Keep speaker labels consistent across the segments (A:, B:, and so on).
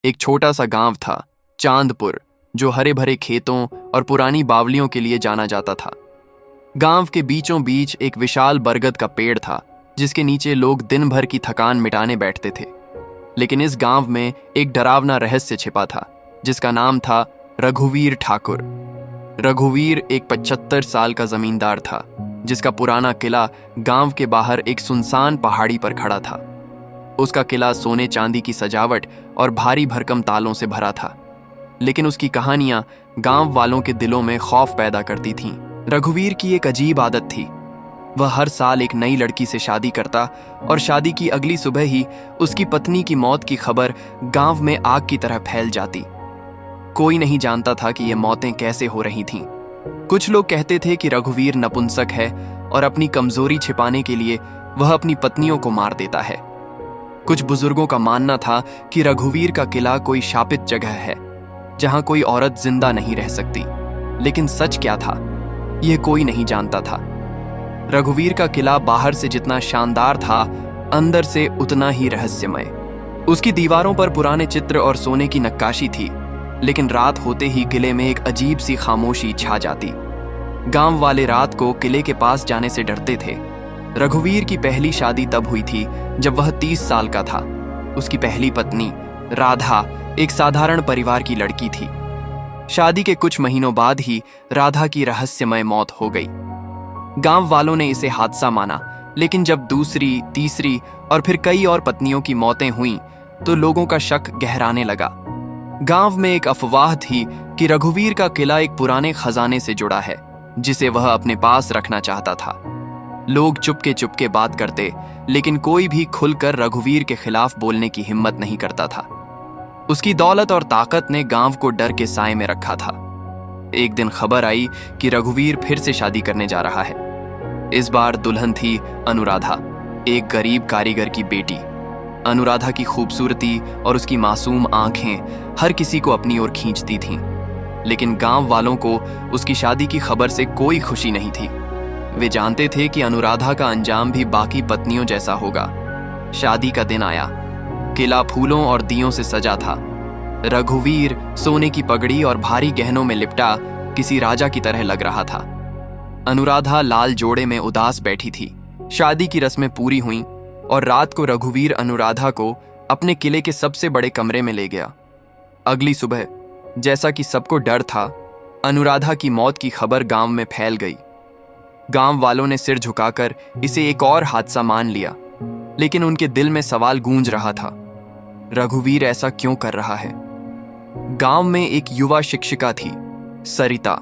A: एक छोटा सा गांव था, चांदपुर, जो हरे भरे खेतों और पुरानी बावलियों के लिए जाना जाता था। गांव के बीचों बीच एक विशाल बरगद का पेड़ था, जिसके नीचे लोग दिन भर की थकान मिटाने बैठते थे। लेकिन इस गांव में एक डरावना रहस्य छिपा था, जिसका नाम था रघुवीर ठाकुर। रघुवीर एक 75 साल का जमींदार था, जिसका पुराना किला गांव के बाहर एक सुनसान पहाड़ी पर खड़ा था। उसका किला सोने चांदी की सजावट और भारी भरकम तालों से भरा था, लेकिन उसकी कहानियां गांव वालों के दिलों में खौफ पैदा करती थीं। रघुवीर की एक अजीब आदत थी। वह हर साल एक नई लड़की से शादी करता और शादी की अगली सुबह ही उसकी पत्नी की मौत की खबर गांव में आग की तरह फैल जाती। कोई नहीं जानता था कि ये मौतें कैसे हो रही थीं। कुछ लोग कहते थे कि रघुवीर नपुंसक है और अपनी कमजोरी छिपाने के लिए वह अपनी पत्नियों को मार देता है। कुछ बुजुर्गों का मानना था कि रघुवीर का किला कोई शापित जगह है, जहां कोई औरत जिंदा नहीं रह सकती। लेकिन सच क्या था, यह कोई नहीं जानता था। रघुवीर का किला बाहर से जितना शानदार था, अंदर से उतना ही रहस्यमय। उसकी दीवारों पर पुराने चित्र और सोने की नक्काशी थी, लेकिन रात होते ही किले में एक अजीब सी खामोशी छा जाती। गांव वाले रात को किले के पास जाने से डरते थे। रघुवीर की पहली शादी तब हुई थी जब वह 30 साल का था। उसकी पहली पत्नी राधा एक साधारण परिवार की लड़की थी। शादी के कुछ महीनों बाद ही राधा की रहस्यमय मौत हो गई। गांव वालों ने इसे हादसा माना, लेकिन जब दूसरी, तीसरी और फिर कई और पत्नियों की मौतें हुईं, तो लोगों का शक गहराने लगा। गांव में एक अफवाह थी कि रघुवीर का किला एक पुराने खजाने से जुड़ा है, जिसे वह अपने पास रखना चाहता था। लोग चुपके चुपके बात करते, लेकिन कोई भी खुलकर रघुवीर के खिलाफ बोलने की हिम्मत नहीं करता था। उसकी दौलत और ताकत ने गांव को डर के साए में रखा था। एक दिन खबर आई कि रघुवीर फिर से शादी करने जा रहा है। इस बार दुल्हन थी अनुराधा, एक गरीब कारीगर की बेटी। अनुराधा की खूबसूरती और उसकी मासूम आंखें हर किसी को अपनी ओर खींचती थीं। लेकिन गांव वालों को उसकी शादी की खबर से कोई खुशी नहीं थी। वे जानते थे कि अनुराधा का अंजाम भी बाकी पत्नियों जैसा होगा। शादी का दिन आया। किला फूलों और दियों से सजा था। रघुवीर सोने की पगड़ी और भारी गहनों में लिपटा किसी राजा की तरह लग रहा था। अनुराधा लाल जोड़े में उदास बैठी थी। शादी की रस्में पूरी हुईं और रात को रघुवीर अनुराधा को अपने किले के सबसे बड़े कमरे में ले गया। अगली सुबह, जैसा कि सबको डर था, अनुराधा की मौत की खबर गांव में फैल गई। गांव वालों ने सिर झुकाकर इसे एक और हादसा मान लिया, लेकिन उनके दिल में सवाल गूंज रहा था, रघुवीर ऐसा क्यों कर रहा है? गांव में एक युवा शिक्षिका थी, सरिता।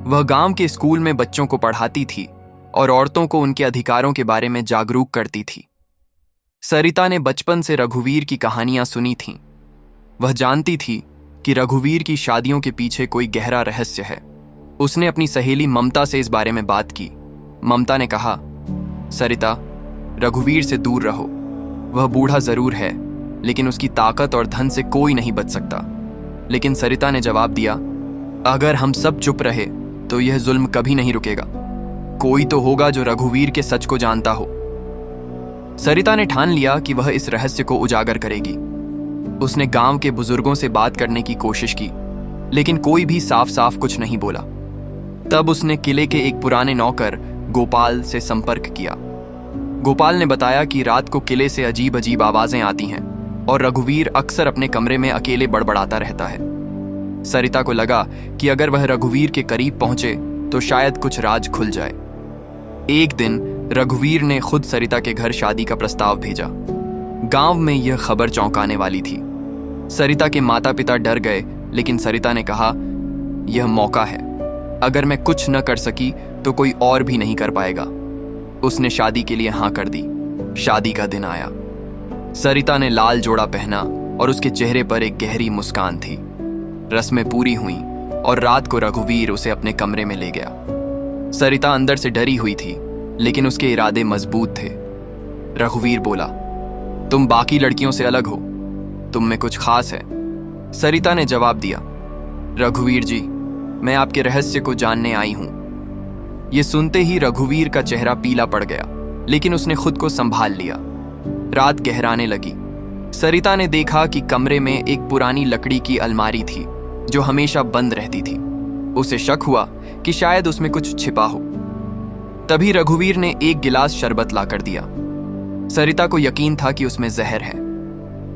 A: वह गांव के स्कूल में बच्चों को पढ़ाती थी और औरतों को उनके अधिकारों के बारे में जागरूक करती थी। सरिता ने बचपन से रघुवीर की कहानियां सुनी थीं। वह जानती थी कि रघुवीर की शादियों के पीछे कोई गहरा रहस्य है। उसने अपनी सहेली ममता से इस बारे में बात की। ममता ने कहा, सरिता, रघुवीर से दूर रहो। वह बूढ़ा जरूर है, लेकिन उसकी ताकत और धन से कोई नहीं बच सकता। लेकिन सरिता ने जवाब दिया, अगर हम सब चुप रहे तो यह जुल्म कभी नहीं रुकेगा। कोई तो होगा जो रघुवीर के सच को जानता हो। सरिता ने ठान लिया कि वह इस रहस्य को उजागर करेगी। उसने गांव के बुजुर्गों से बात करने की कोशिश की, लेकिन कोई भी साफ साफ कुछ नहीं बोला। तब उसने किले के एक पुराने नौकर गोपाल से संपर्क किया। गोपाल ने बताया कि रात को किले से अजीब अजीब आवाजें आती हैं और रघुवीर अक्सर अपने कमरे में अकेले बड़बड़ाता रहता है। सरिता को लगा कि अगर वह रघुवीर के करीब पहुंचे तो शायद कुछ राज खुल जाए। एक दिन रघुवीर ने खुद सरिता के घर शादी का प्रस्ताव भेजा। गांव में यह खबर चौंकाने वाली थी। सरिता के माता पिता डर गए, लेकिन सरिता ने कहा, यह मौका है। अगर मैं कुछ न कर सकी तो कोई और भी नहीं कर पाएगा। उसने शादी के लिए हाँ कर दी। शादी का दिन आया। सरिता ने लाल जोड़ा पहना और उसके चेहरे पर एक गहरी मुस्कान थी। रस्में पूरी हुईं और रात को रघुवीर उसे अपने कमरे में ले गया। सरिता अंदर से डरी हुई थी, लेकिन उसके इरादे मजबूत थे। रघुवीर बोला, तुम बाकी लड़कियों से अलग हो, तुम में कुछ खास है। सरिता ने जवाब दिया, रघुवीर जी, मैं आपके रहस्य को जानने आई हूं। यह सुनते ही रघुवीर का चेहरा पीला पड़ गया, लेकिन उसने खुद को संभाल लिया। रात गहराने लगी। सरिता ने देखा कि कमरे में एक पुरानी लकड़ी की अलमारी थी जो हमेशा बंद रहती थी। उसे शक हुआ कि शायद उसमें कुछ छिपा हो। तभी रघुवीर ने एक गिलास शरबत लाकर दिया। सरिता को यकीन था कि उसमें जहर है।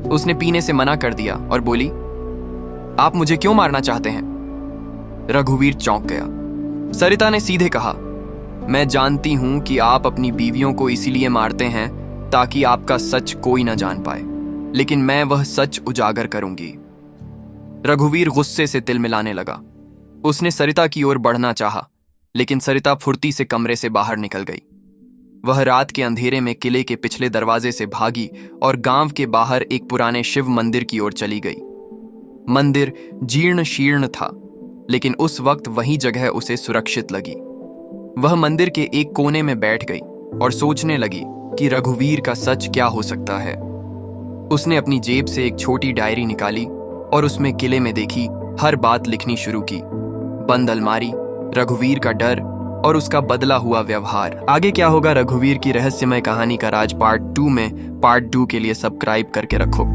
A: उसने पीने से मना कर दिया और बोली, आप मुझे क्यों मारना चाहते हैं? रघुवीर चौंक गया। सरिता ने सीधे कहा, मैं जानती हूं कि आप अपनी बीवियों को इसीलिए मारते हैं ताकि आपका सच कोई न जान पाए, लेकिन मैं वह सच उजागर करूंगी। रघुवीर गुस्से से तिलमिलाने लगा। उसने सरिता की ओर बढ़ना चाहा, लेकिन सरिता फुर्ती से कमरे से बाहर निकल गई। वह रात के अंधेरे में किले के पिछले दरवाजे से भागी और गांव के बाहर एक पुराने शिव मंदिर की ओर चली गई। मंदिर जीर्ण शीर्ण था, लेकिन उस वक्त वही जगह उसे सुरक्षित लगी। वह मंदिर के एक कोने में बैठ गई और सोचने लगी कि रघुवीर का सच क्या हो सकता है। उसने अपनी जेब से एक छोटी डायरी निकाली और उसमें किले में देखी हर बात लिखनी शुरू की। बंद अलमारी, रघुवीर का डर और उसका बदला हुआ व्यवहार। आगे क्या होगा रघुवीर की रहस्यमय कहानी का राज पार्ट 2 में। पार्ट 2 के लिए सब्सक्राइब करके रखो।